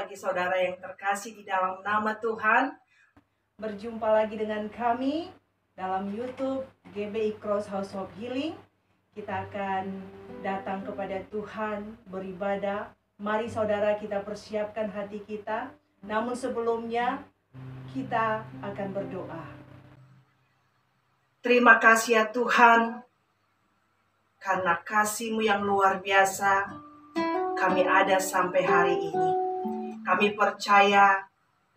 pagi saudara yang terkasih di dalam nama Tuhan. Berjumpa lagi dengan kami dalam YouTube GBI Cross House of Healing. Kita akan datang kepada Tuhan beribadah. Mari saudara kita persiapkan hati kita. Namun sebelumnya kita akan berdoa. Terima kasih ya Tuhan, karena kasih-Mu yang luar biasa, kami ada sampai hari ini. Kami percaya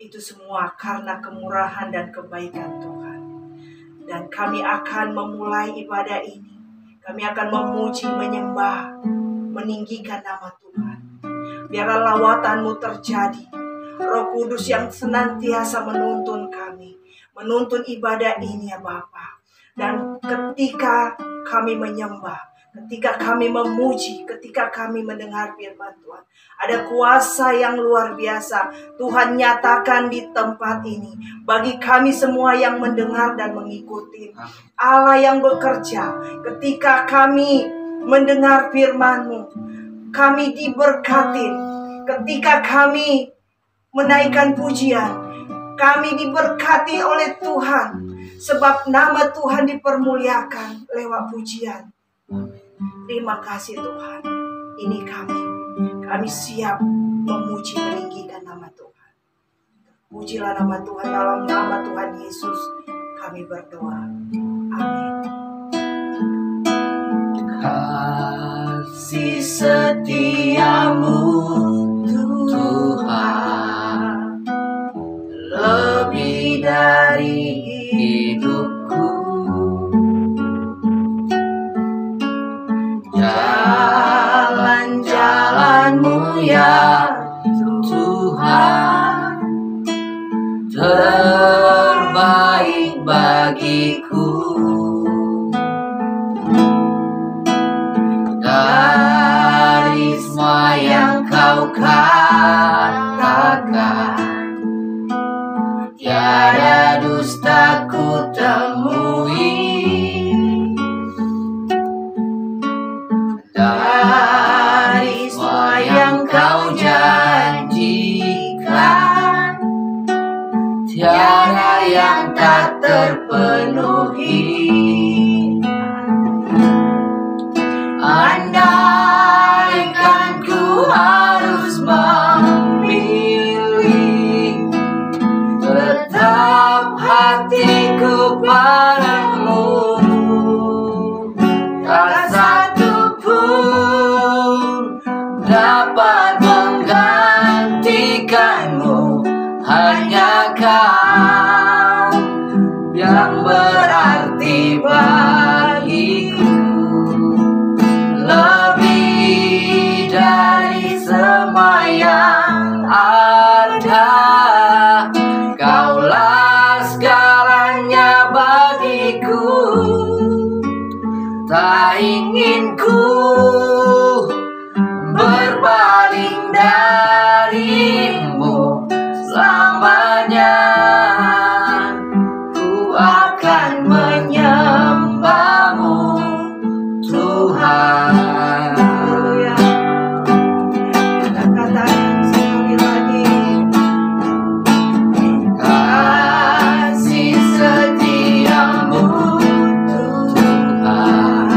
itu semua karena kemurahan dan kebaikan Tuhan. Dan kami akan memulai ibadah ini. Kami akan memuji, menyembah, meninggikan nama Tuhan. Biarlah lawatan-Mu terjadi. Roh Kudus yang senantiasa menuntun kami, menuntun ibadah ini ya Bapa. Dan ketika kami menyembah, ketika kami memuji, ketika kami mendengar firman Tuhan, ada kuasa yang luar biasa Tuhan nyatakan di tempat ini bagi kami semua yang mendengar dan mengikuti. Allah yang bekerja ketika kami mendengar firman-Mu, kami diberkatin. Ketika kami menaikkan pujian, kami diberkati oleh Tuhan, sebab nama Tuhan dipermuliakan lewat pujian. Terima kasih Tuhan. Ini kami siap memuji, meninggikan nama Tuhan. Pujilah nama Tuhan, dalam nama Tuhan Yesus kami berdoa. Amin. Kasih setia-Mu Tuhan lebih dari hidupku. Jalan-jalan-Mu ya Tuhan terbaik bagiku. Dari semua yang Kau katakan, tiada dusta ku temui. Dari semua yang Kau janjikan, tiada yang tak terpenuhi. Andaikan ku harus memilih, tetap hatiku padamu. Tak satu pun dapat menggantikan-Mu, hanya Kau yang berarti bagiku. Lebih dari semua yang ada, Kaulah segalanya bagiku. Tak ingin ku berpaling dari-Mu selamanya. Ku akan menyembah-Mu Tuhan. Haleluya. Kita katakan sekali lagi. Kasih setia-Mu Tuhan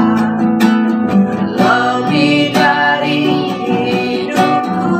lebih dari hidupku.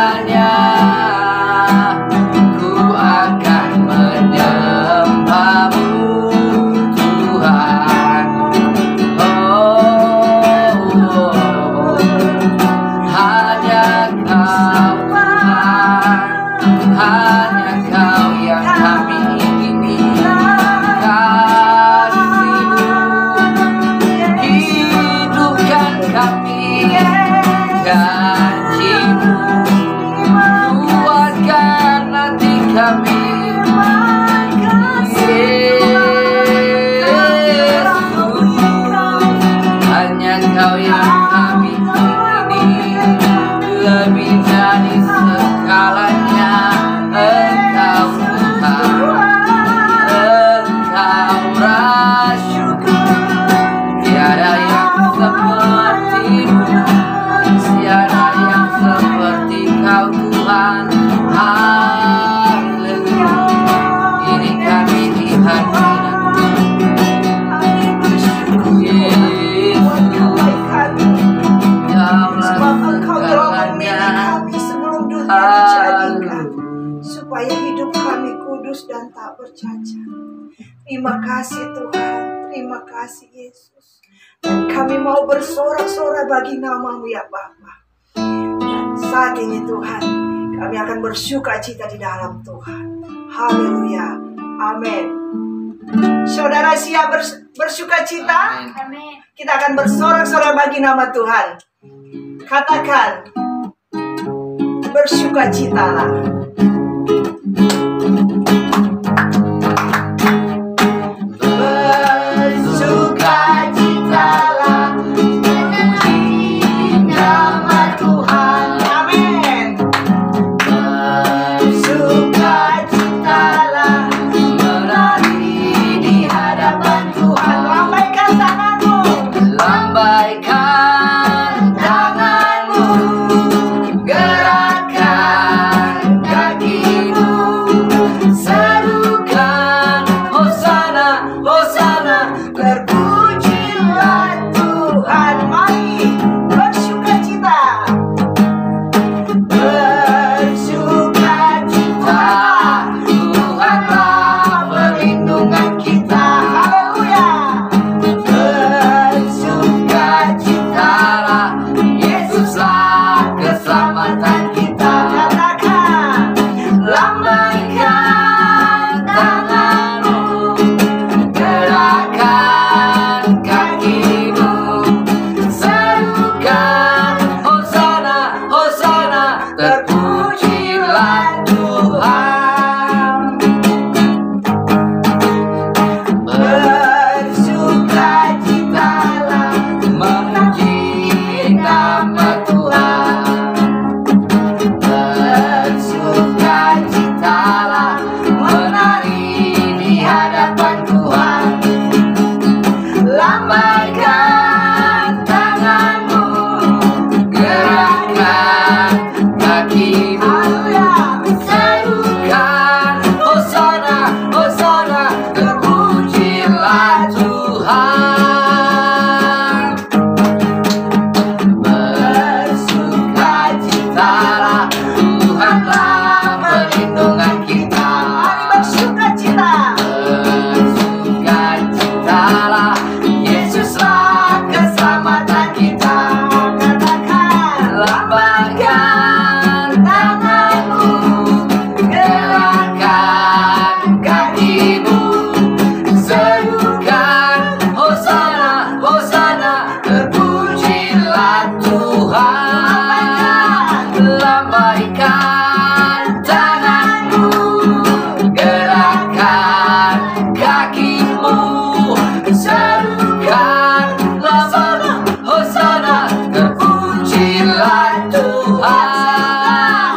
hanya ku akan menyembahmu Tuhan. Hanya Kau Tuhan, hanya Kau yang kami ingini. Kasih-Mu hidupkan kami, janji-Mu kuatkan hati kami. Yesus, hanya Kau yang kami ingini, lebih dari segalanya. Engkau Tuhan, Engkau rasyuku, tiada yang seperti-Mu, tiada yang seperti Kau Tuhan. Haleluya, ini kami di hadirat-Mu Yesus, Sebab Engkau telah memilih kami sebelum dunia dijadikan, supaya hidup kami kudus dan tak bercacat. Terima kasih Tuhan, terima kasih Yesus. Dan kami mau bersorak-sorai bagi nama-Mu ya Bapa. Dan saat ini Tuhan, kami akan bersuka cita di dalam Tuhan. Haleluya, amin. Saudara siap bersuka cita? Amin. Kita akan bersorak-sorai bagi nama Tuhan. Katakan, bersukacitalah. Bersukacitalah, memuji nama Tuhan. Amin. Bersukacitalah, menari di hadapan Tuhan. Lambaikan tanganmu. lambaikan tanganmu, gerakkan kakimu, serukan Hosana, Hosana, Terpujilah Tuhan. Mari bersukacita. Bersukacita. Tuhanlah perlindungan kita. Haleluya. Bersukacitalah, Yesuslah keselamatan kita. Katakan, Lambaikan tanganmu, gerakkan kakimu, serukan Hosana, Hosana, terpujilah Tuhan. bersukacitalah, Memuji nama Tuhan. Bersukacitalah, menari di hadapan Tuhan. Lambaikan tanganmu, gerakkan kakimu, serukan Hosana, Hosana, terpujilah Tuhan. Bersukacitalah, Tuhanlah perlindungan kita. mari bersukacita. Bersukacitalah, Yesuslah keselamatan kita. Katakan, Lambaikan tanganmu, gerakkan kakimu, serukan Hosana, Hosana, terpujilah Tuhan. Lambaikan tanganmu, gerakkan kakimu, serukan Hosana, Hosana, terpujilah Tuhan.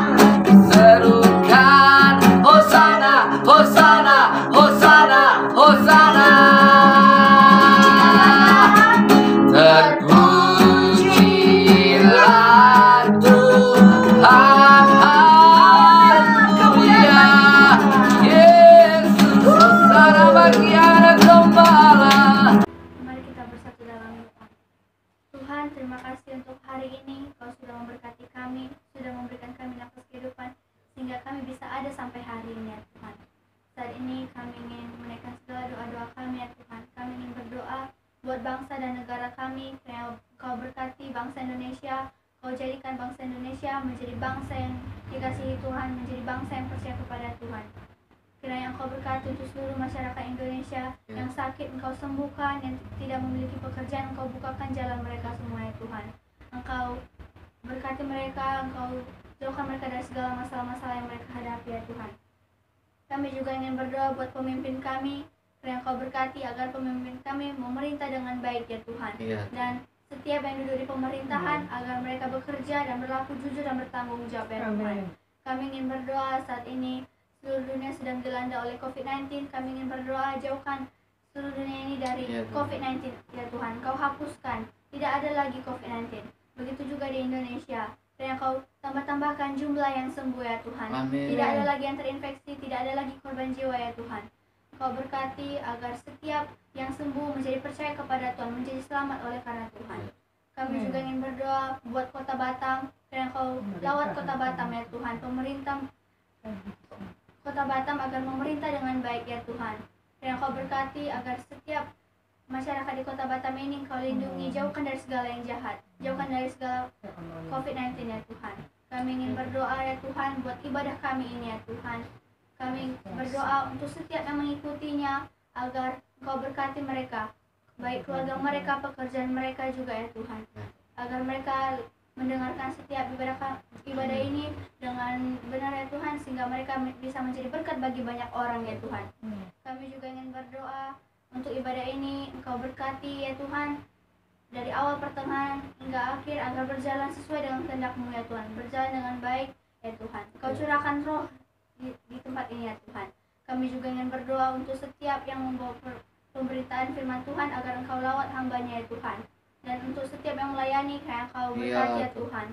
Serukan Hosana, Hosana, Hosana, Hosana, terpujilah Tuhan. sampai hari ini ya Tuhan. Saat ini kami ingin menaikkan segala doa-doa kami ya Tuhan. Kami ingin berdoa buat bangsa dan negara kami, kiranya Kau berkati bangsa Indonesia. Kau jadikan bangsa Indonesia menjadi bangsa yang dikasihi Tuhan, menjadi bangsa yang percaya kepada Tuhan. Kiranya Engkau berkati untuk seluruh masyarakat Indonesia yang sakit, Engkau sembuhkan, yang tidak memiliki pekerjaan, Engkau bukakan jalan mereka semua ya Tuhan. Engkau berkati mereka, Engkau jauhkan mereka dari segala masalah-masalah yang mereka hadapi ya Tuhan. Kami juga ingin berdoa buat pemimpin kami, kiranya Engkau berkati agar pemimpin kami memerintah dengan baik ya Tuhan. Dan setiap yang duduk di pemerintahan agar mereka bekerja dan berlaku jujur dan bertanggung jawab ya Tuhan. Kami ingin berdoa saat ini seluruh dunia sedang dilanda oleh COVID-19. Kami ingin berdoa jauhkan seluruh dunia ini dari COVID-19 ya Tuhan. Kau hapuskan, tidak ada lagi COVID-19. Begitu juga di Indonesia. Dan Kau tambah-tambahkan jumlah yang sembuh ya Tuhan. Amin. Tidak ada lagi yang terinfeksi, tidak ada lagi korban jiwa ya Tuhan. Kau berkati agar setiap yang sembuh menjadi percaya kepada Tuhan, menjadi selamat oleh karena Tuhan. Kami juga ingin berdoa buat kota Batam. Dan Kau lawat kota Batam ya Tuhan. Pemerintah Kota Batam agar memerintah dengan baik ya Tuhan. Dan Kau berkati agar setiap masyarakat di Kota Batam ini Kau lindungi, jauhkan dari segala yang jahat, jauhkan dari segala COVID-19 ya Tuhan. Kami ingin berdoa ya Tuhan buat ibadah kami ini ya Tuhan. Kami berdoa untuk setiap yang mengikutinya agar Kau berkati mereka, baik keluarga mereka, pekerjaan mereka juga ya Tuhan. Agar mereka mendengarkan setiap ibadah ini dengan benar ya Tuhan, sehingga mereka bisa menjadi berkat bagi banyak orang ya Tuhan. Kami juga ingin berdoa untuk ibadah ini Engkau berkati ya Tuhan, dari awal pertengahan hingga akhir agar berjalan sesuai dengan kehendak-Mu ya Tuhan, berjalan dengan baik ya Tuhan. Kau curahkan roh di tempat ini ya Tuhan. Kami juga ingin berdoa untuk setiap yang membawa pemberitaan firman Tuhan agar Engkau lawat hamba-Nya ya Tuhan. Dan untuk setiap yang melayani, kiranya Kau berkati ya Tuhan.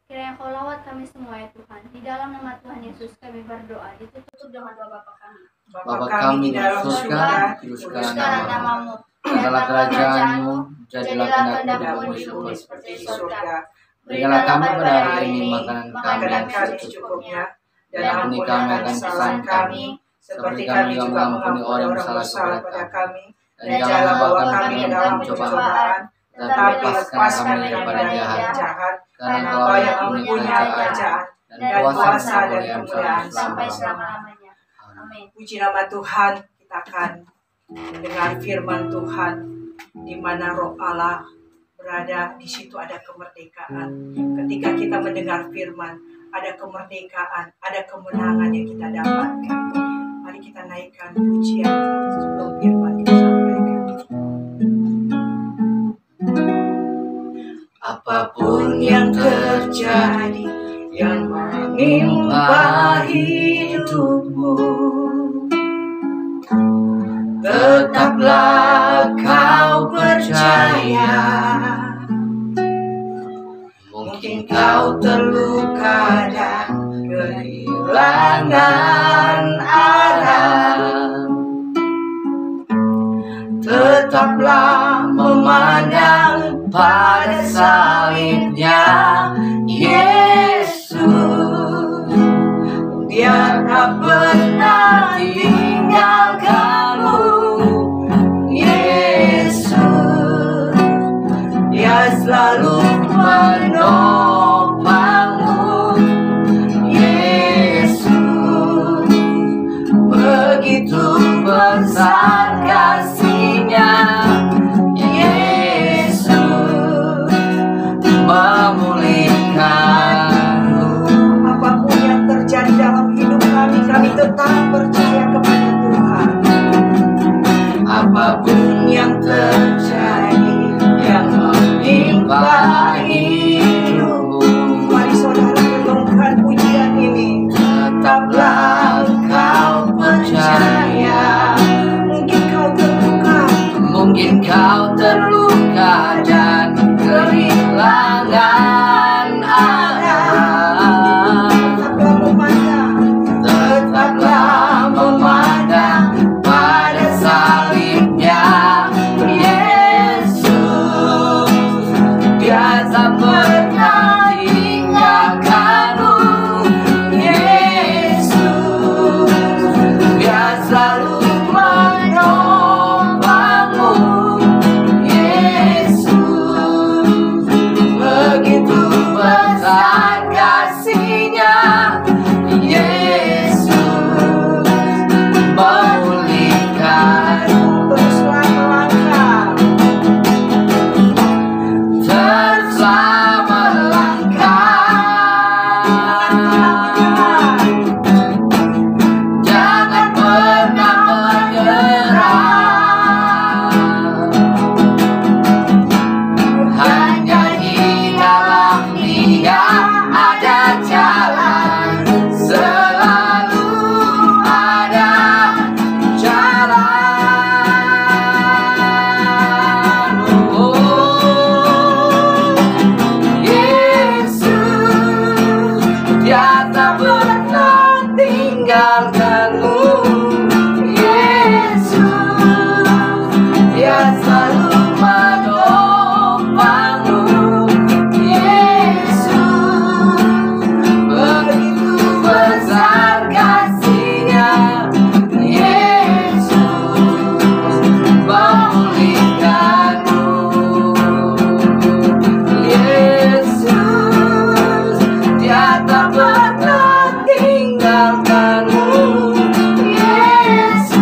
Kiranya Kau lawat kami semua ya Tuhan. Di dalam nama Tuhan Yesus kami berdoa. Ditutup dengan doa Bapa kami. Bapa kami di dalam surga, kuduskanlah nama-Mu. Datanglah kerajaan-Mu, jadilah kehendak-Mu di bumi seperti di surga. Berikanlah kami pada hari ini makanan kami secukupnya, dan ampuni kami akan kesalahan kami, seperti kami juga mengampuni orang yang bersalah kepada kami. Dan janganlah bawa kami dalam pencobaan, tetapi lepaskan kami daripada jahat. Karena Kau yang mempunyai kerajaan dan kuasa dan kemuliaan sampai selama-lamanya. Amin. Puji nama Tuhan. Kita akan mendengar firman Tuhan. Di mana Roh Allah berada, di situ ada kemerdekaan. Ketika kita mendengar firman, ada kemerdekaan, ada kemenangan yang kita dapatkan. Mari kita naikkan pujian sebelum firman disampaikan. Apapun yang terjadi, yang menimpa hidupmu, tetaplah kau percaya. Mungkin kau terluka dan kehilangan arah, tetaplah memandang pada salibnya Yesus. Dia tak pernah tinggalkanmu, Yesus. Dia selalu menopangmu, Yesus. Begitu besar kasih-Nya, memulihkanmu. Apapun yang terjadi dalam hidup kami, kami tetap percaya kepada Tuhan. Apapun yang terjadi, yang menimpa hidupmu, Mari saudara renungkan pujian ini. tetaplah kau percaya. Mungkin kau terluka, Mungkin kau terluka dan kehilangan arah, tetaplah memandang, tetaplah meninggalkanmu. Yesus, Dia selalu menopangmu. Yesus, begitu besar kasih-Nya. Yesus, memulihkanmu. Yesus, Dia tak pernah tinggalkanmu. Yesus,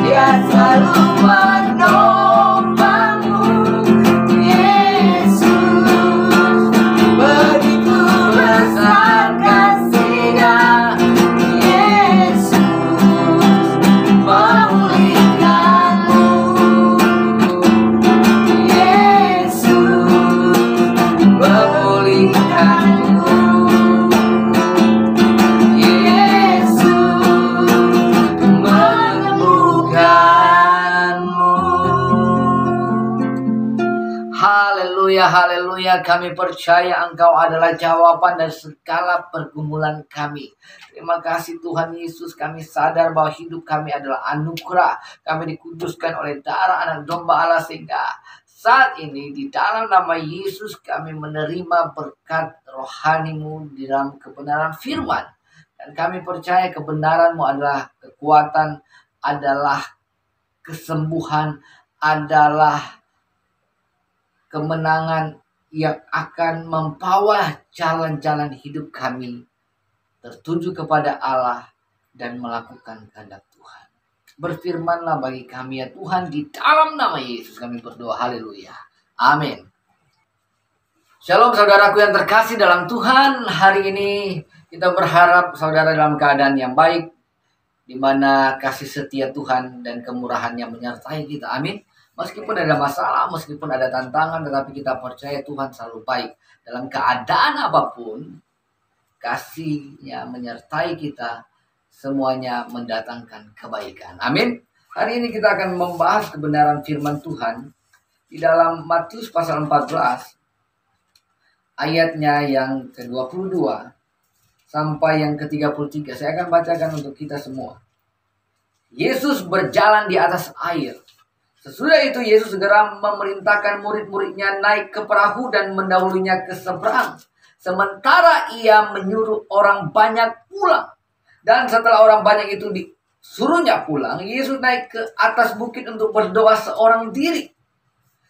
Dia selalu menopangmu. Yesus, begitu besar kasih-Nya. Yesus, memulihkanmu. Yesus, memulihkanmu. Yesus, menyembuhkanmu. Haleluya, haleluya. Kami percaya Engkau adalah jawaban dari segala pergumulan kami. Terima kasih Tuhan Yesus. Kami sadar bahwa hidup kami adalah anugerah. Kami dikuduskan oleh darah anak domba Allah, sehingga saat ini di dalam nama Yesus kami menerima berkat rohani-Mu di dalam kebenaran firman. Dan kami percaya kebenaran-Mu adalah kekuatan, adalah kesembuhan, adalah kemenangan yang akan membawa jalan-jalan hidup kami tertuju kepada Allah dan melakukan kehendak Tuhan. Berfirmanlah bagi kami ya Tuhan, di dalam nama Yesus kami berdoa. Haleluya. Amin. Shalom saudaraku yang terkasih dalam Tuhan. Hari ini kita berharap saudara dalam keadaan yang baik, di mana kasih setia Tuhan dan kemurahan-Nya menyertai kita. Amin. Meskipun ada masalah, meskipun ada tantangan, tetapi kita percaya Tuhan selalu baik. Dalam keadaan apapun, kasih-Nya menyertai kita, semuanya mendatangkan kebaikan. Amin. Hari ini kita akan membahas kebenaran firman Tuhan di dalam Matius pasal 14, ayatnya yang ke-22 sampai yang ke-33. Saya akan bacakan untuk kita semua. Yesus berjalan di atas air. Sesudah itu Yesus segera memerintahkan murid-muridnya naik ke perahu dan mendahulunya ke seberang. Sementara Ia menyuruh orang banyak pulang. Dan setelah orang banyak itu disuruhnya pulang, Yesus naik ke atas bukit untuk berdoa seorang diri.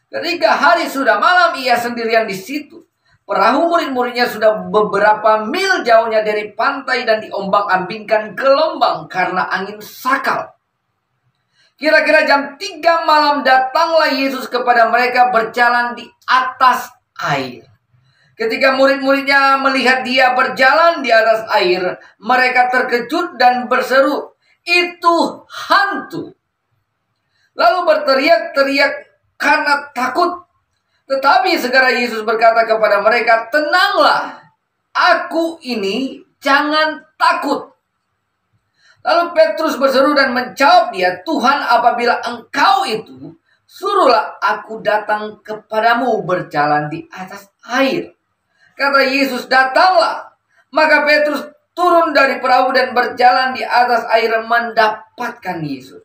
Ketika hari sudah malam, Ia sendirian di situ. Perahu murid-muridnya sudah beberapa mil jauhnya dari pantai dan diombang-ambingkan gelombang karena angin sakal. Kira-kira jam 3 malam datanglah Yesus kepada mereka berjalan di atas air. Ketika murid-muridnya melihat Dia berjalan di atas air, mereka terkejut dan berseru, "Itu hantu!" Lalu berteriak-teriak karena takut. Tetapi segera Yesus berkata kepada mereka, "Tenanglah, Aku ini, jangan takut." Lalu Petrus berseru dan menjawab dia, "Tuhan, apabila Engkau itu, suruhlah aku datang kepadamu berjalan di atas air." Kata Yesus, "Datanglah." Maka Petrus turun dari perahu dan berjalan di atas air mendapatkan Yesus.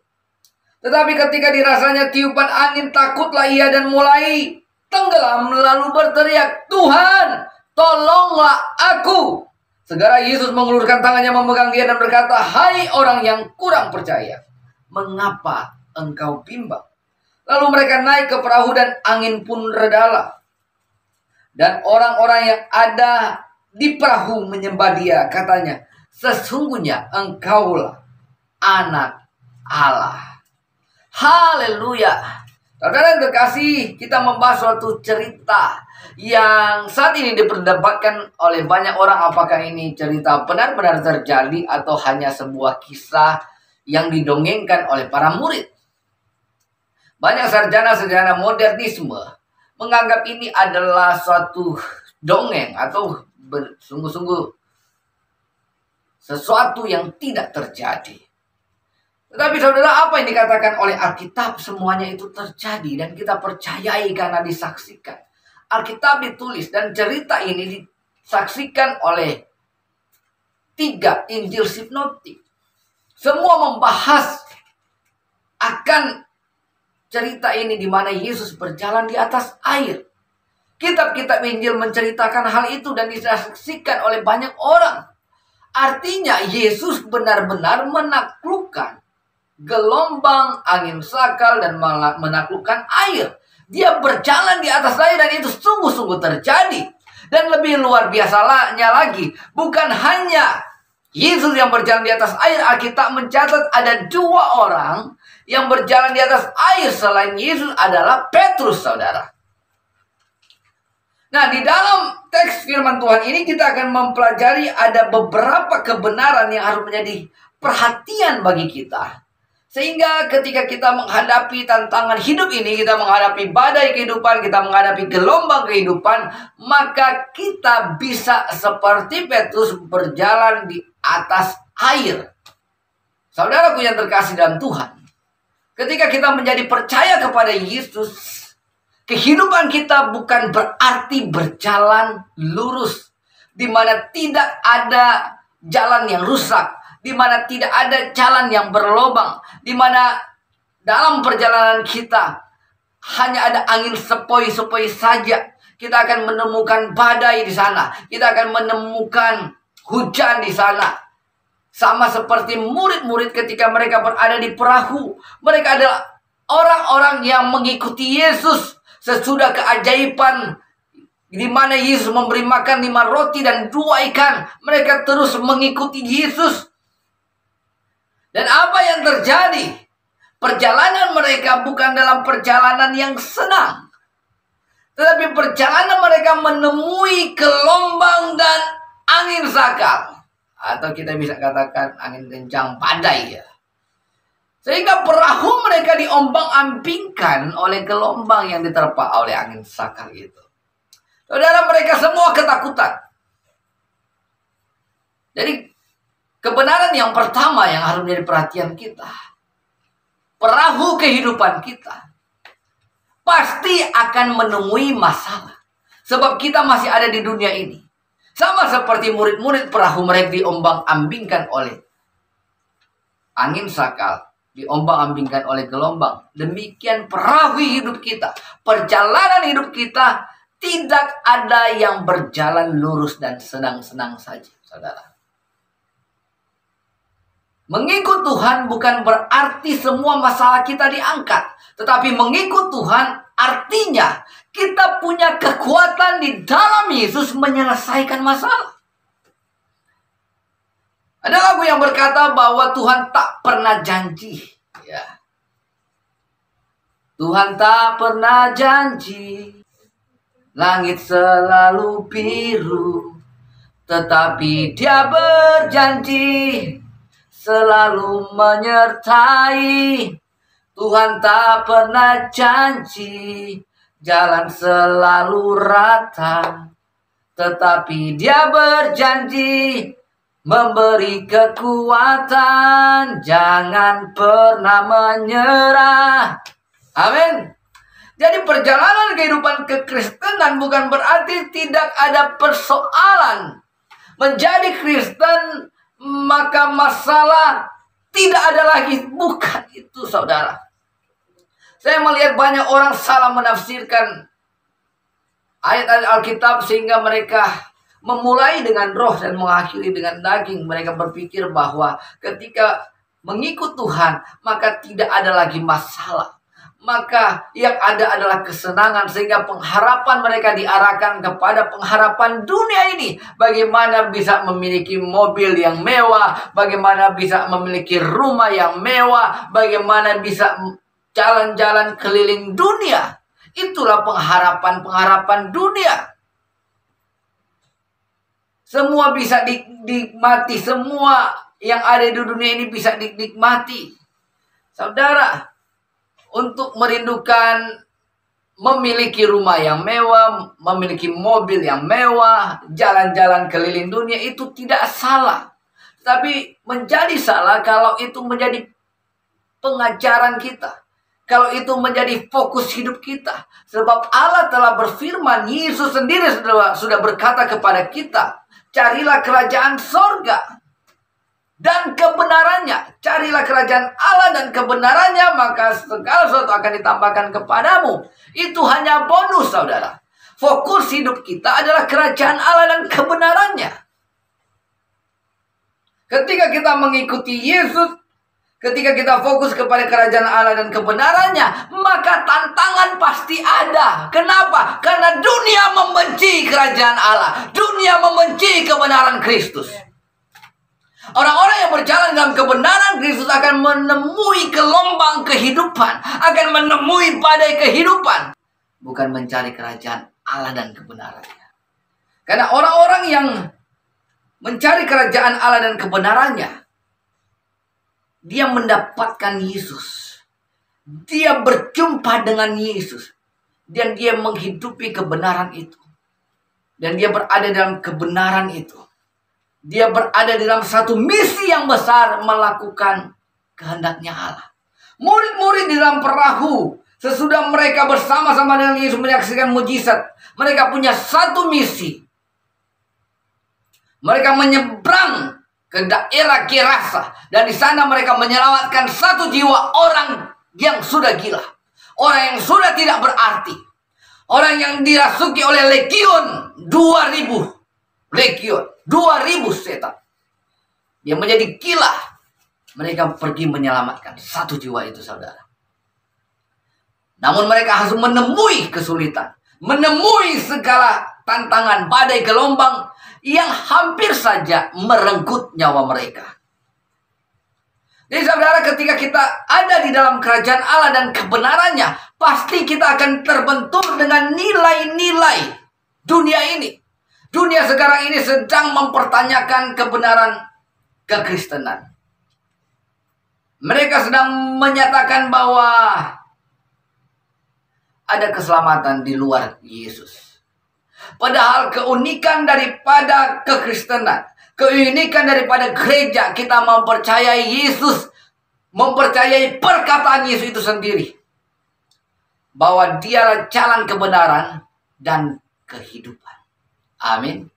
Tetapi ketika dirasanya tiupan angin, takutlah ia dan mulai tenggelam, lalu berteriak, "Tuhan, tolonglah aku." Segera Yesus mengulurkan tangannya memegang dia dan berkata, "Hai orang yang kurang percaya, mengapa engkau bimbang?" Lalu mereka naik ke perahu dan angin pun redalah. Dan orang-orang yang ada di perahu menyembah Dia, katanya, "Sesungguhnya Engkaulah Anak Allah." Haleluya. Saudara yang terkasih, kita membahas suatu cerita yang saat ini diperdebatkan oleh banyak orang, apakah ini cerita benar-benar terjadi atau hanya sebuah kisah yang didongengkan oleh para murid. Banyak sarjana-sarjana modernisme menganggap ini adalah suatu dongeng atau sungguh-sungguh sesuatu yang tidak terjadi. Tetapi saudara, apa yang dikatakan oleh Alkitab, semuanya itu terjadi dan kita percayai karena disaksikan. Alkitab ditulis dan cerita ini disaksikan oleh 3 Injil sinoptik semua membahas akan cerita ini di mana Yesus berjalan di atas air. Kitab-kitab Injil menceritakan hal itu dan disaksikan oleh banyak orang. Artinya Yesus benar-benar menaklukkan gelombang, angin sakal, dan menaklukkan air. Dia berjalan di atas air dan itu sungguh-sungguh terjadi. Dan lebih luar biasanya lagi, bukan hanya Yesus yang berjalan di atas air. Alkitab mencatat ada 2 orang yang berjalan di atas air selain Yesus adalah Petrus, saudara. Nah, di dalam teks firman Tuhan ini kita akan mempelajari ada beberapa kebenaran yang harus menjadi perhatian bagi kita. Sehingga ketika kita menghadapi tantangan hidup ini, kita menghadapi badai kehidupan, kita menghadapi gelombang kehidupan, maka kita bisa seperti Petrus berjalan di atas air. Saudaraku yang terkasih dalam Tuhan, ketika kita menjadi percaya kepada Yesus, kehidupan kita bukan berarti berjalan lurus, di mana tidak ada jalan yang rusak, di mana tidak ada jalan yang berlobang, di mana dalam perjalanan kita hanya ada angin sepoi-sepoi saja. Kita akan menemukan badai di sana, kita akan menemukan hujan di sana. Sama seperti murid-murid ketika mereka berada di perahu, mereka adalah orang-orang yang mengikuti Yesus sesudah keajaiban di mana Yesus memberi makan 5 roti dan 2 ikan. Mereka terus mengikuti Yesus. Dan apa yang terjadi? Perjalanan mereka bukan dalam perjalanan yang senang, tetapi perjalanan mereka menemui gelombang dan angin sakal. Atau kita bisa katakan angin kencang, badai ya. Sehingga perahu mereka diombang-ambingkan oleh gelombang yang diterpa oleh angin sakal itu. Saudara, mereka semua ketakutan. Jadi kebenaran yang pertama yang harus menjadi perhatian kita, perahu kehidupan kita pasti akan menemui masalah. Sebab kita masih ada di dunia ini. Sama seperti murid-murid, perahu mereka diombang-ambingkan oleh angin sakal, diombang-ambingkan oleh gelombang. Demikian perahu hidup kita, perjalanan hidup kita tidak ada yang berjalan lurus dan senang-senang saja, saudara. Mengikut Tuhan bukan berarti semua masalah kita diangkat. Tetapi mengikut Tuhan artinya kita punya kekuatan di dalam Yesus menyelesaikan masalah. Ada lagu yang berkata bahwa Tuhan tak pernah janji. Ya. Tuhan tak pernah janji. Langit selalu biru. Tetapi Dia berjanji selalu menyertai. Tuhan tak pernah janji jalan selalu rata, tetapi Dia berjanji memberi kekuatan, jangan pernah menyerah. Amin. Jadi perjalanan kehidupan kekristenan bukan berarti tidak ada persoalan. Menjadi Kristen maka masalah tidak ada lagi. Bukan itu, saudara. Saya melihat banyak orang salah menafsirkan ayat-ayat Alkitab sehingga mereka memulai dengan roh dan mengakhiri dengan daging. Mereka berpikir bahwa ketika mengikut Tuhan maka tidak ada lagi masalah. Maka yang ada adalah kesenangan, sehingga pengharapan mereka diarahkan kepada pengharapan dunia ini. Bagaimana bisa memiliki mobil yang mewah, bagaimana bisa memiliki rumah yang mewah, bagaimana bisa jalan-jalan keliling dunia. Itulah pengharapan-pengharapan dunia. Semua bisa dinikmati, semua yang ada di dunia ini bisa dinikmati. Saudara, untuk merindukan memiliki rumah yang mewah, memiliki mobil yang mewah, jalan-jalan keliling dunia itu tidak salah. Tapi menjadi salah kalau itu menjadi pengajaran kita. Kalau itu menjadi fokus hidup kita. Sebab Allah telah berfirman, Yesus sendiri sudah berkata kepada kita, carilah kerajaan sorga. dan kebenarannya. Carilah kerajaan Allah dan kebenarannya, maka segala sesuatu akan ditambahkan kepadamu. Itu hanya bonus, saudara. Fokus hidup kita adalah kerajaan Allah dan kebenarannya. Ketika kita mengikuti Yesus, ketika kita fokus kepada kerajaan Allah dan kebenarannya, maka tantangan pasti ada. Kenapa? Karena dunia membenci kerajaan Allah. Dunia membenci kebenaran Kristus. Orang-orang yang berjalan dalam kebenaran Kristus akan menemui gelombang kehidupan, akan menemui badai kehidupan, bukan mencari kerajaan Allah dan kebenarannya. Karena orang-orang yang mencari kerajaan Allah dan kebenarannya, dia mendapatkan Yesus. Dia berjumpa dengan Yesus. Dan dia menghidupi kebenaran itu. Dan dia berada dalam kebenaran itu. Dia berada dalam satu misi yang besar, melakukan kehendaknya Allah. Murid-murid di dalam perahu, sesudah mereka bersama-sama dengan Yesus menyaksikan mujizat, mereka punya satu misi. Mereka menyeberang ke daerah Gerasa, dan di sana mereka menyelamatkan satu jiwa orang yang sudah gila, orang yang sudah tidak berarti, orang yang dirasuki oleh legiun 2000 legiun, 2000 setan. Dia menjadi gila. Mereka pergi menyelamatkan satu jiwa itu, saudara. Namun mereka harus menemui kesulitan, menemui segala tantangan, badai, gelombang yang hampir saja merenggut nyawa mereka. Jadi saudara, ketika kita ada di dalam kerajaan Allah dan kebenarannya, pasti kita akan terbentur dengan nilai-nilai dunia ini. Dunia sekarang ini sedang mempertanyakan kebenaran kekristenan. Mereka sedang menyatakan bahwa ada keselamatan di luar Yesus. Padahal keunikan daripada kekristenan, keunikan daripada gereja, kita mempercayai Yesus, mempercayai perkataan Yesus itu sendiri, bahwa dialah jalan kebenaran dan kehidupan. Amin.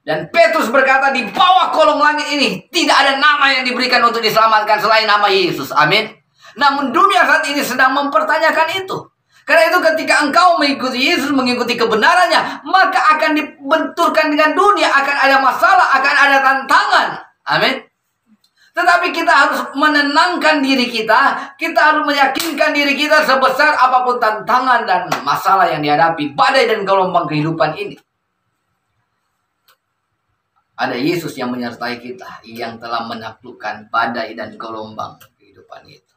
Dan Petrus berkata, di bawah kolong langit ini tidak ada nama yang diberikan untuk diselamatkan selain nama Yesus. Amin. Namun dunia saat ini sedang mempertanyakan itu. Karena itu ketika engkau mengikuti Yesus, mengikuti kebenarannya, maka akan dibenturkan dengan dunia, akan ada masalah, akan ada tantangan. Amin. Tetapi kita harus menenangkan diri kita, kita harus meyakinkan diri kita sebesar apapun tantangan dan masalah yang dihadapi, badai dan gelombang kehidupan ini. Ada Yesus yang menyertai kita, yang telah menaklukkan badai dan gelombang kehidupan itu.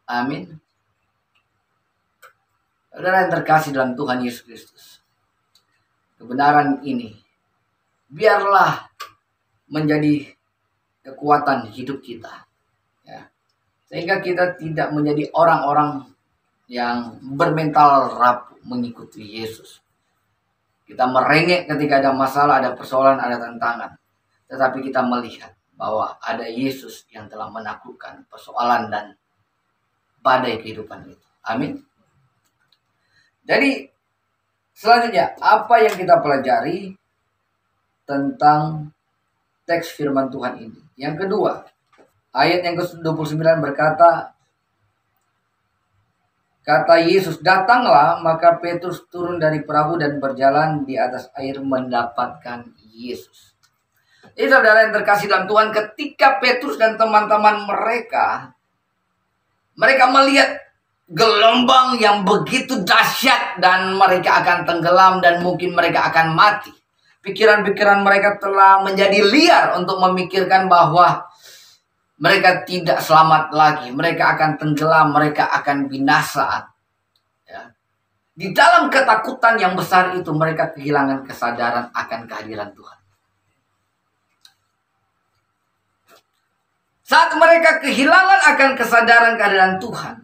Amin. Saudara yang terkasih dalam Tuhan Yesus Kristus, kebenaran ini biarlah menjadi kekuatan hidup kita, ya. Sehingga kita tidak menjadi orang-orang yang bermental rapuh mengikuti Yesus. Kita merengek ketika ada masalah, ada persoalan, ada tantangan. Tetapi kita melihat bahwa ada Yesus yang telah menaklukkan persoalan dan badai kehidupan itu. Amin. Jadi selanjutnya, apa yang kita pelajari tentang teks firman Tuhan ini? Yang kedua, ayat yang ke-29 berkata, kata Yesus, datanglah, maka Petrus turun dari perahu dan berjalan di atas air mendapatkan Yesus. Jadi saudara yang terkasih dalam Tuhan, ketika Petrus dan teman-teman mereka melihat gelombang yang begitu dahsyat dan mereka akan tenggelam dan mungkin mereka akan mati. Pikiran-pikiran mereka telah menjadi liar untuk memikirkan bahwa mereka tidak selamat lagi. Mereka akan tenggelam, mereka akan binasa. Ya. Di dalam ketakutan yang besar itu, mereka kehilangan kesadaran akan kehadiran Tuhan. Saat mereka kehilangan akan kesadaran kehadiran Tuhan,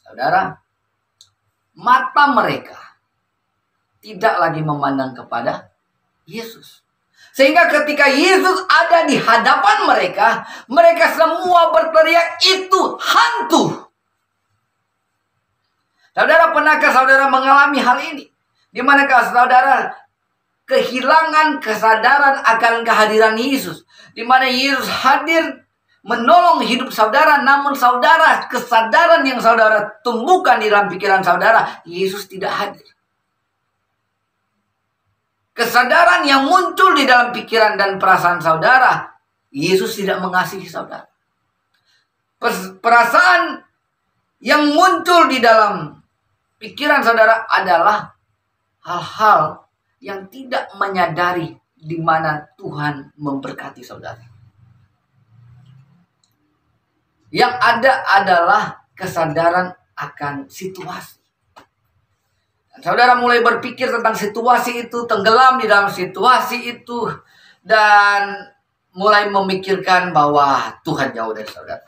saudara, mata mereka tidak lagi memandang kepada Yesus. Sehingga ketika Yesus ada di hadapan mereka, mereka semua berteriak, itu hantu. Saudara, pernahkah saudara mengalami hal ini? Di manakah saudara kehilangan kesadaran akan kehadiran Yesus. Di mana Yesus hadir menolong hidup saudara, namun saudara, kesadaran yang saudara tumbuhkan di dalam pikiran saudara, Yesus tidak hadir. Kesadaran yang muncul di dalam pikiran dan perasaan saudara, Yesus tidak mengasihi saudara. Perasaan yang muncul di dalam pikiran saudara adalah hal-hal yang tidak menyadari di mana Tuhan memberkati saudara. Yang ada adalah kesadaran akan situasi. Saudara mulai berpikir tentang situasi itu, tenggelam di dalam situasi itu, dan mulai memikirkan bahwa Tuhan jauh dari saudara.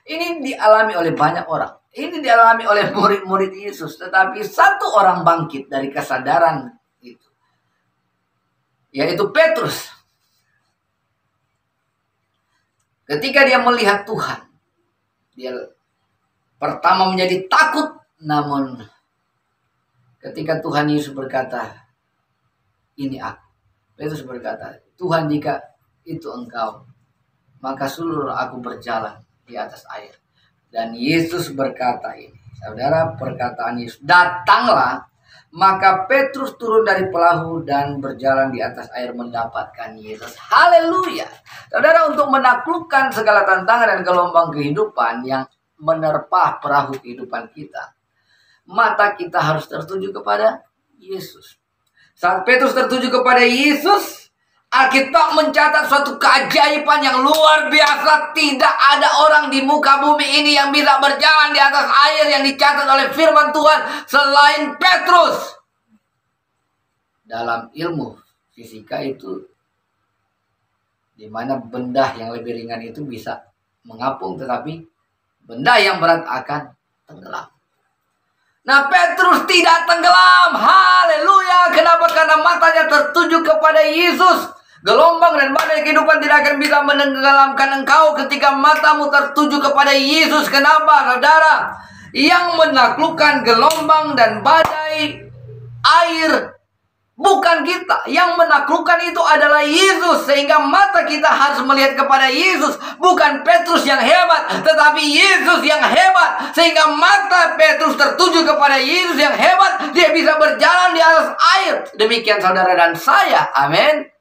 Ini dialami oleh banyak orang. Ini dialami oleh murid-murid Yesus. Tetapi satu orang bangkit dari kesadaran itu, yaitu Petrus. Ketika dia melihat Tuhan, dia pertama menjadi takut. Namun ketika Tuhan Yesus berkata, "Ini aku," Petrus berkata, "Tuhan, jika itu Engkau, maka suruh aku berjalan di atas air." Dan Yesus berkata ini, saudara, perkataan Yesus, "Datanglah." Maka Petrus turun dari perahu dan berjalan di atas air mendapatkan Yesus. Haleluya. Saudara, untuk menaklukkan segala tantangan dan gelombang kehidupan yang menerpa perahu kehidupan kita, mata kita harus tertuju kepada Yesus. Saat Petrus tertuju kepada Yesus, Alkitab mencatat suatu keajaiban yang luar biasa. Tidak ada orang di muka bumi ini yang bisa berjalan di atas air yang dicatat oleh firman Tuhan selain Petrus. Dalam ilmu fisika itu, di mana benda yang lebih ringan itu bisa mengapung, tetapi benda yang berat akan tenggelam. Nah, Petrus tidak tenggelam. Haleluya. Kenapa? Karena matanya tertuju kepada Yesus. Gelombang dan badai kehidupan tidak akan bisa menenggelamkan engkau ketika matamu tertuju kepada Yesus. Kenapa, saudara? Yang menaklukkan gelombang dan badai air bukan kita. Yang menaklukkan itu adalah Yesus. Sehingga mata kita harus melihat kepada Yesus. Bukan Petrus yang hebat, tetapi Yesus yang hebat. Sehingga mata Petrus tertuju kepada Yesus yang hebat. Dia bisa berjalan di atas air. Demikian saudara dan saya. Amin.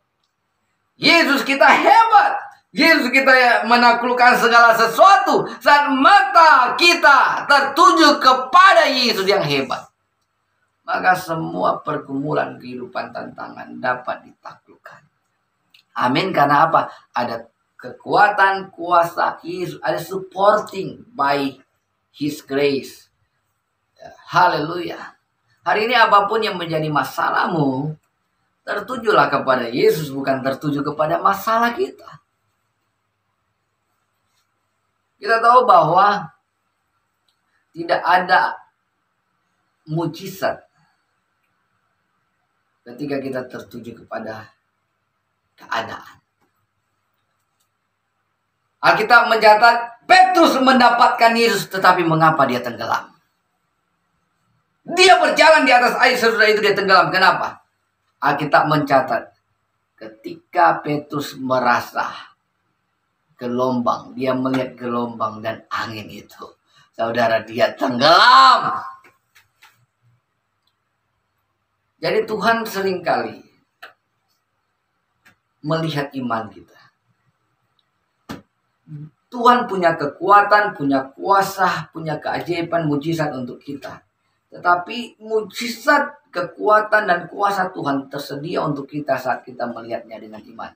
Yesus kita hebat. Yesus kita menaklukkan segala sesuatu saat mata kita tertuju kepada Yesus yang hebat. Maka semua pergumulan kehidupan tantangan dapat ditaklukkan. Amin. Karena apa? Ada kekuatan kuasa Yesus. Ada supporting by His grace. Haleluya. Hari ini apapun yang menjadi masalahmu, tertujulah kepada Yesus, bukan tertuju kepada masalah kita. Kita tahu bahwa tidak ada mujizat ketika kita tertuju kepada keadaan. Alkitab mencatat Petrus mendapatkan Yesus, tetapi mengapa dia tenggelam? Dia berjalan di atas air, sesudah itu dia tenggelam. Kenapa? Alkitab mencatat ketika Petrus merasa gelombang, dia melihat gelombang dan angin itu, saudara, dia tenggelam. Jadi Tuhan seringkali melihat iman kita. Tuhan punya kekuatan, punya kuasa, punya keajaiban, mujizat untuk kita. Tetapi mujizat, kekuatan, dan kuasa Tuhan tersedia untuk kita saat kita melihatnya dengan iman.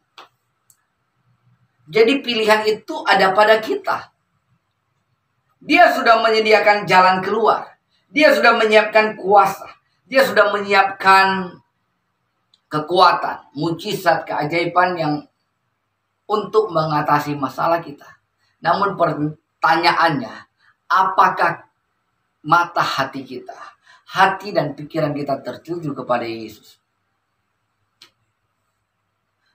Jadi pilihan itu ada pada kita. Dia sudah menyediakan jalan keluar. Dia sudah menyiapkan kuasa. Dia sudah menyiapkan kekuatan, mujizat, keajaiban yang untuk mengatasi masalah kita. Namun pertanyaannya, apakah mata hati kita, hati dan pikiran kita tertuju kepada Yesus?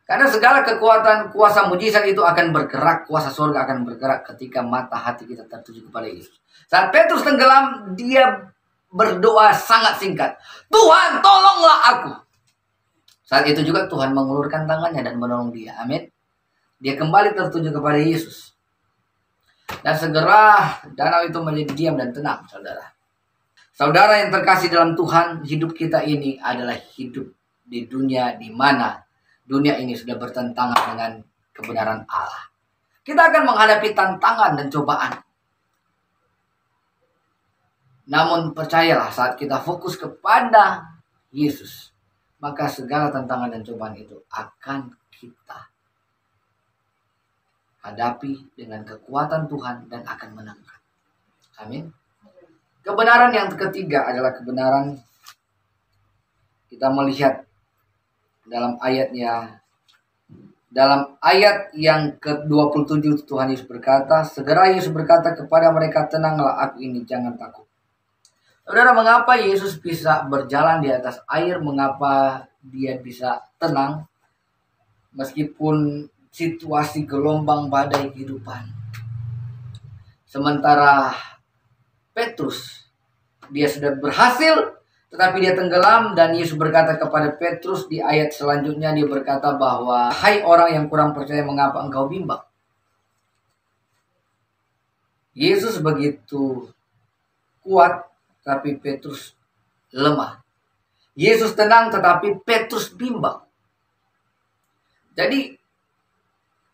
Karena segala kekuatan, kuasa, mujizat itu akan bergerak, kuasa surga akan bergerak ketika mata hati kita tertuju kepada Yesus. Saat Petrus tenggelam, dia berdoa sangat singkat. Tuhan, tolonglah aku. Saat itu juga Tuhan mengulurkan tangannya dan menolong dia. Amin. Dia kembali tertuju kepada Yesus. Dan segera danau itu menjadi diam dan tenang, saudara. Saudara yang terkasih dalam Tuhan, hidup kita ini adalah hidup di dunia di mana dunia ini sudah bertentangan dengan kebenaran Allah. Kita akan menghadapi tantangan dan cobaan. Namun percayalah, saat kita fokus kepada Yesus, maka segala tantangan dan cobaan itu akan kita hadapi dengan kekuatan Tuhan dan akan menangkan. Amin. Kebenaran yang ketiga adalah kebenaran, kita melihat dalam ayatnya, dalam ayat yang ke-27 Tuhan Yesus berkata, segera Yesus berkata kepada mereka, tenanglah, aku ini, jangan takut. Saudara, mengapa Yesus bisa berjalan di atas air? Mengapa dia bisa tenang meskipun situasi gelombang badai kehidupan? Sementara Petrus, dia sudah berhasil, tetapi dia tenggelam, dan Yesus berkata kepada Petrus di ayat selanjutnya, dia berkata bahwa, hai orang yang kurang percaya, mengapa engkau bimbang? Yesus begitu kuat, tapi Petrus lemah. Yesus tenang, tetapi Petrus bimbang. Jadi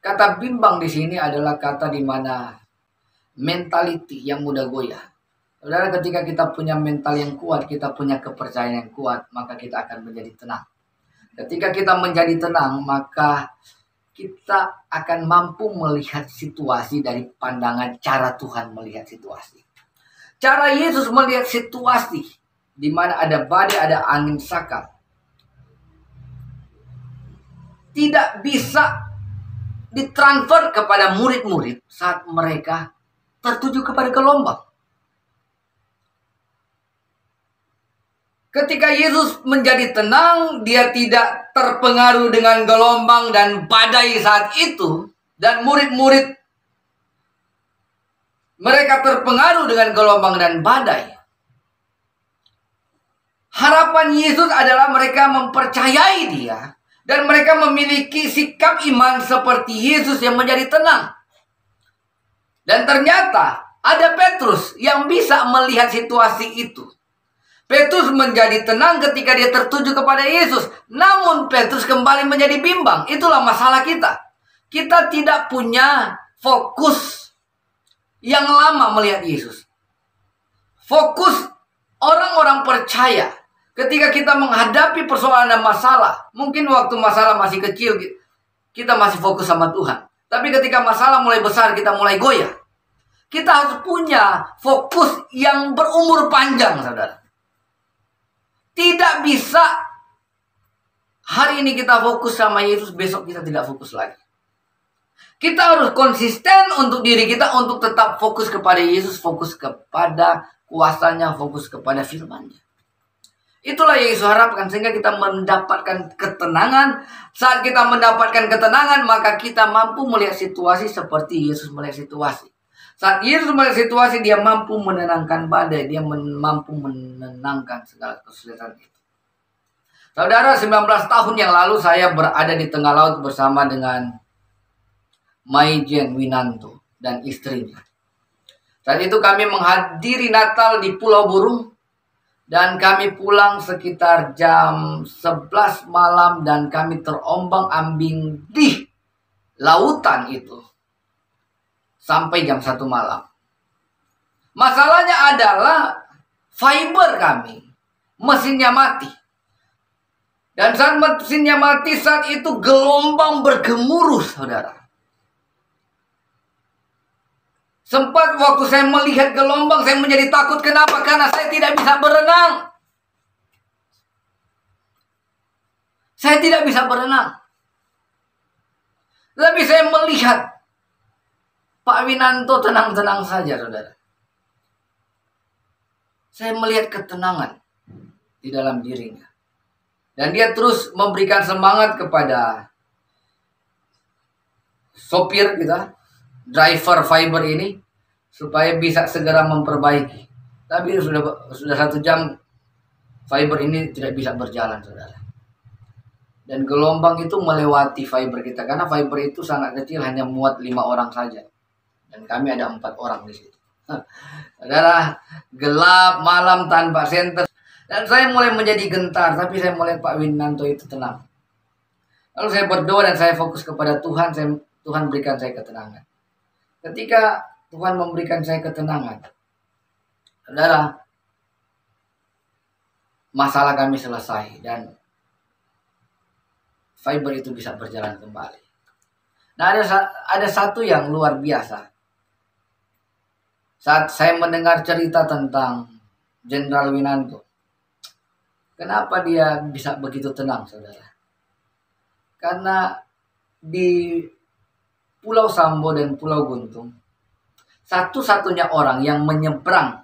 kata bimbang di sini adalah kata di mana mentality yang mudah goyah. Saudara, ketika kita punya mental yang kuat, kita punya kepercayaan yang kuat, maka kita akan menjadi tenang. Ketika kita menjadi tenang, maka kita akan mampu melihat situasi dari pandangan cara Tuhan melihat situasi. Cara Yesus melihat situasi di mana ada badai, ada angin sakal, tidak bisa ditransfer kepada murid-murid saat mereka tertuju kepada gelombang. Ketika Yesus menjadi tenang, dia tidak terpengaruh dengan gelombang dan badai saat itu. Dan murid-murid, mereka terpengaruh dengan gelombang dan badai. Harapan Yesus adalah mereka mempercayai dia. Dan mereka memiliki sikap iman seperti Yesus yang menjadi tenang. Dan ternyata ada Petrus yang bisa melihat situasi itu. Petrus menjadi tenang ketika dia tertuju kepada Yesus. Namun Petrus kembali menjadi bimbang. Itulah masalah kita. Kita tidak punya fokus yang lama melihat Yesus. Fokus orang-orang percaya. Ketika kita menghadapi persoalan dan masalah. Mungkin waktu masalah masih kecil, kita masih fokus sama Tuhan. Tapi ketika masalah mulai besar, kita mulai goyah. Kita harus punya fokus yang berumur panjang, saudara. Tidak bisa hari ini kita fokus sama Yesus, besok kita tidak fokus lagi. Kita harus konsisten untuk diri kita, untuk tetap fokus kepada Yesus, fokus kepada kuasanya, fokus kepada firman-Nya. Itulah yang Yesus harapkan, sehingga kita mendapatkan ketenangan. Saat kita mendapatkan ketenangan, maka kita mampu melihat situasi seperti Yesus melihat situasi. Saat Yesus melihat situasi, dia mampu menenangkan badai. Dia mampu menenangkan segala kesulitan itu. Saudara, 19 tahun yang lalu saya berada di tengah laut bersama dengan Maijen Winanto dan istrinya. Saat itu kami menghadiri Natal di Pulau Burung. Dan kami pulang sekitar jam 11 malam. Dan kami terombang-ambing di lautan itu sampai jam 1 malam. Masalahnya adalah fiber kami, mesinnya mati. Dan saat mesinnya mati, saat itu gelombang bergemuruh, saudara. Sempat waktu saya melihat gelombang, saya menjadi takut. Kenapa? Karena saya tidak bisa berenang. Saya tidak bisa berenang. Tapi saya melihat Pak Winanto tenang-tenang saja, saudara. Saya melihat ketenangan di dalam dirinya. Dan dia terus memberikan semangat kepada sopir kita, driver fiber ini, supaya bisa segera memperbaiki. Tapi sudah 1 jam fiber ini tidak bisa berjalan, saudara. Dan gelombang itu melewati fiber kita. Karena fiber itu sangat kecil, hanya muat 5 orang saja. Dan kami ada 4 orang di situ. Saudara, gelap, malam tanpa senter. Dan saya mulai menjadi gentar. Tapi saya melihat Pak Winanto itu tenang. Lalu saya berdoa dan saya fokus kepada Tuhan. Tuhan berikan saya ketenangan. Ketika Tuhan memberikan saya ketenangan, saudara, masalah kami selesai. Dan fiber itu bisa berjalan kembali. Nah, ada satu yang luar biasa. Saat saya mendengar cerita tentang Jenderal Winanto, kenapa dia bisa begitu tenang, saudara? Karena di Pulau Sambo dan Pulau Guntung, satu-satunya orang yang menyeberang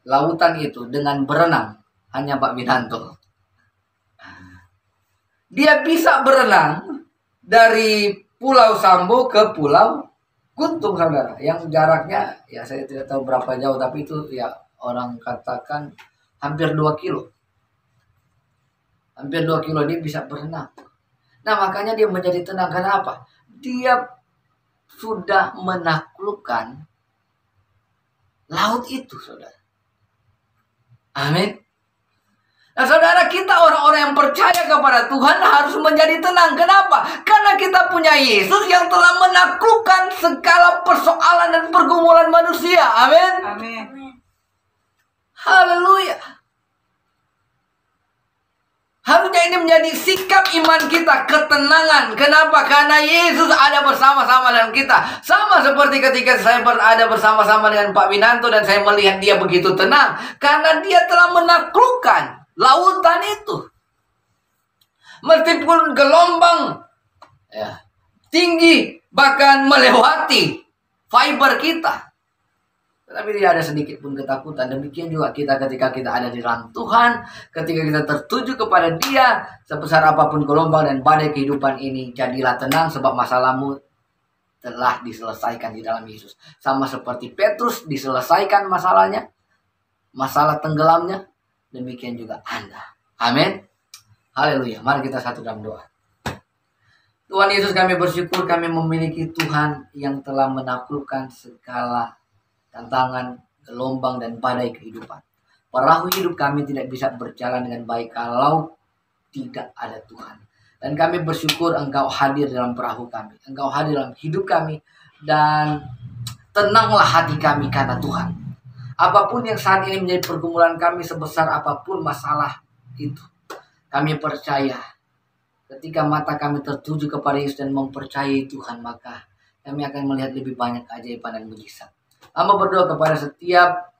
lautan itu dengan berenang hanya Pak Winanto. Dia bisa berenang dari Pulau Sambo ke Pulau Guntung, saudara. Yang jaraknya, ya saya tidak tahu berapa jauh, tapi itu ya orang katakan hampir 2 kilo. Hampir 2 kilo dia bisa berenang. Nah, makanya dia menjadi tenang. Karena apa? Dia sudah menaklukkan laut itu, saudara. Amin. Nah, saudara, kita orang-orang yang percaya kepada Tuhan harus menjadi tenang. Kenapa? Karena kita punya Yesus yang telah menaklukkan segala persoalan dan pergumulan manusia. Amin. Amin. Haleluya. Harusnya ini menjadi sikap iman kita, ketenangan. Kenapa? Karena Yesus ada bersama-sama dengan kita. Sama seperti ketika saya berada bersama-sama dengan Pak Winanto dan saya melihat dia begitu tenang. Karena dia telah menaklukkan lautan itu. Meskipun gelombang tinggi, bahkan melewati fiber kita, tapi tidak ada sedikit pun ketakutan. Demikian juga kita ketika kita ada di dalam Tuhan, ketika kita tertuju kepada Dia, sebesar apapun gelombang dan badai kehidupan ini, jadilah tenang sebab masalahmu telah diselesaikan di dalam Yesus. Sama seperti Petrus diselesaikan masalahnya, masalah tenggelamnya, demikian juga Anda. Amin. Haleluya. Mari kita satu dalam doa. Tuhan Yesus, kami bersyukur kami memiliki Tuhan yang telah menaklukkan segala tantangan, gelombang, dan badai kehidupan. Perahu hidup kami tidak bisa berjalan dengan baik kalau tidak ada Tuhan. Dan kami bersyukur Engkau hadir dalam perahu kami. Engkau hadir dalam hidup kami. Dan tenanglah hati kami karena Tuhan. Apapun yang saat ini menjadi pergumulan kami, sebesar apapun masalah itu, kami percaya ketika mata kami tertuju kepada Yesus dan mempercayai Tuhan, maka kami akan melihat lebih banyak keajaiban dan mujizat. Hamba berdoa kepada setiap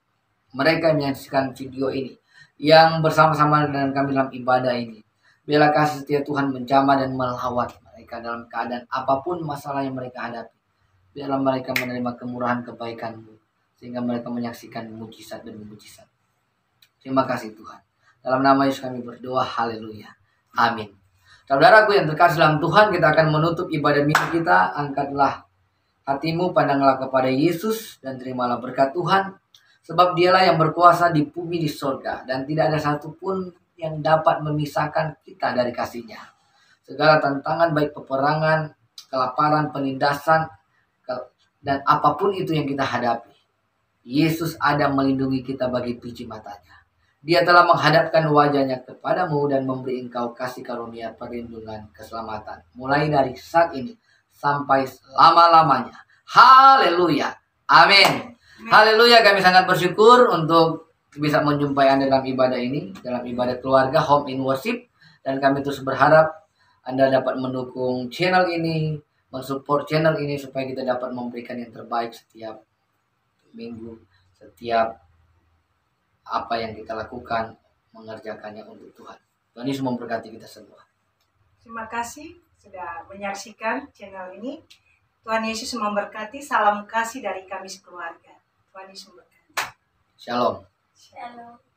mereka yang menyaksikan video ini, yang bersama-sama dengan kami dalam ibadah ini. Biarlah kasih setia Tuhan menjamah dan melawat mereka dalam keadaan apapun masalah yang mereka hadapi. Biarlah mereka menerima kemurahan kebaikan-Mu, sehingga mereka menyaksikan mujizat dan mujizat. Terima kasih Tuhan. Dalam nama Yesus kami berdoa, haleluya. Amin. Saudaraku yang terkasih dalam Tuhan, kita akan menutup ibadah minggu kita. Angkatlah hatimu, pandanglah kepada Yesus, dan terimalah berkat Tuhan. Sebab Dialah yang berkuasa di bumi di surga, dan tidak ada satupun yang dapat memisahkan kita dari kasih-Nya. Segala tantangan, baik peperangan, kelaparan, penindasan, dan apapun itu yang kita hadapi, Yesus ada melindungi kita bagi biji matanya. Dia telah menghadapkan wajahnya kepadamu dan memberi engkau kasih karunia perlindungan keselamatan. Mulai dari saat ini sampai selama-lamanya. Haleluya. Amin. Haleluya. Kami sangat bersyukur untuk bisa menjumpai Anda dalam ibadah ini, dalam ibadah keluarga Home in Worship. Dan kami terus berharap Anda dapat mendukung channel ini, mensupport channel ini supaya kita dapat memberikan yang terbaik setiap minggu, setiap apa yang kita lakukan, mengerjakannya untuk Tuhan. Tuhan Yesus memberkati kita semua. Terima kasih sudah menyaksikan channel ini. Tuhan Yesus memberkati. Salam kasih dari kami sekeluarga. Tuhan Yesus memberkati. Shalom. Shalom.